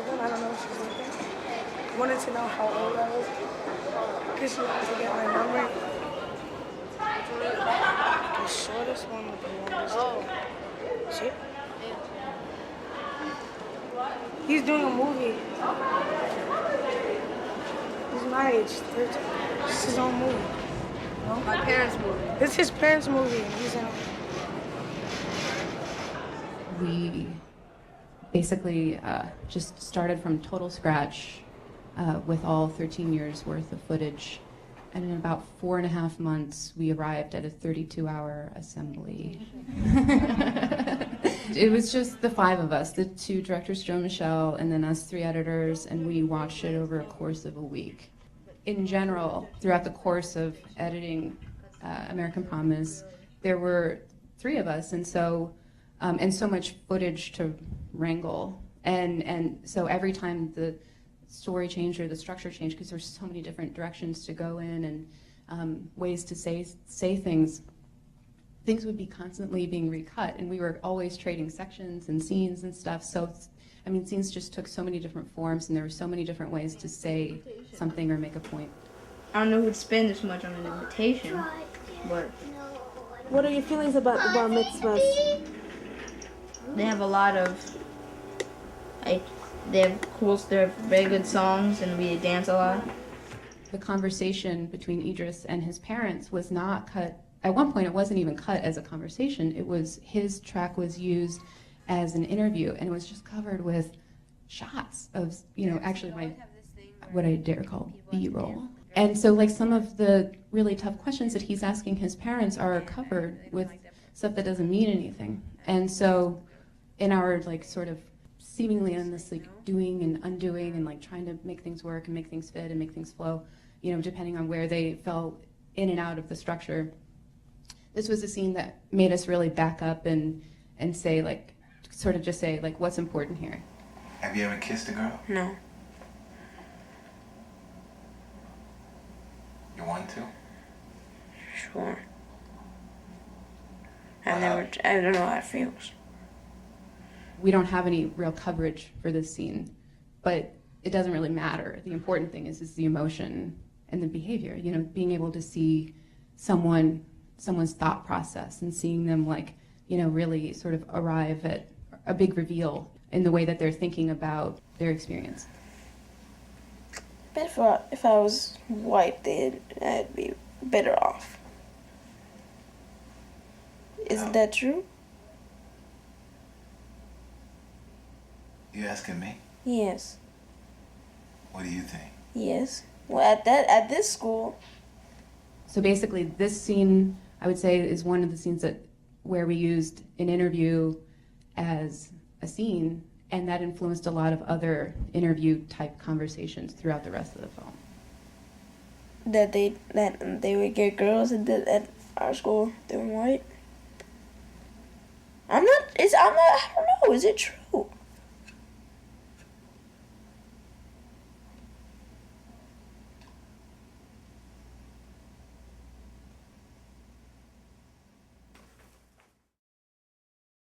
sleeping. I don't know if she's sleeping. Wanted to know how old I was because she wanted to get my number. The shortest one with the longest. Oh. See? He's doing a movie. He's my age, 13. It's his own movie. No? My parents' movie. It's his parents' movie. He's in it. We basically just started from total scratch with all 13 years worth of footage. And in about 4.5 months, we arrived at a 32-hour assembly. It was just the 5 of us, the 2 directors, Joe and Michelle, and then us 3 editors, and we watched it over a course of a week. In general, throughout the course of editing American Promise, there were 3 of us, and so much footage to wrangle. And so every time the story changed or the structure changed, because there's so many different directions to go in and ways to say things would be constantly being recut, and we were always trading sections and scenes and stuff. So, I mean, scenes just took so many different forms, and there were so many different ways to say something or make a point. I don't know who'd spend this much on an invitation, but... What are your feelings about the bar mitzvahs? They have a lot of, they have very good songs, and we dance a lot. The conversation between Idris and his parents was not cut. At one point, it wasn't even cut as a conversation. It was, his track was used as an interview, and it was just covered with shots of, actually what I dare call B-roll. And so, like, some of the really tough questions that he's asking his parents are covered with stuff that doesn't mean anything. And so, in our, like, sort of seemingly endlessly doing and undoing and, like, trying to make things work and make things fit and make things flow, depending on where they fell in and out of the structure, this was a scene that made us really back up and say, like, sort of just say, like, what's important here. Have you ever kissed a girl? No. You want to? Sure. I don't know how it feels. We don't have any real coverage for this scene, but it doesn't really matter. The important thing is the emotion and the behavior, being able to see someone's thought process and seeing them, like, really sort of arrive at a big reveal in the way that they're thinking about their experience. But if I was white, then I'd be better off. Isn't that true? You asking me? Yes. What do you think? Yes. Well, at this school. So basically, this scene, I would say, is one of the scenes where we used an interview as a scene, and that influenced a lot of other interview-type conversations throughout the rest of the film. That they would get girls at our school that were white. I don't know. Is it true?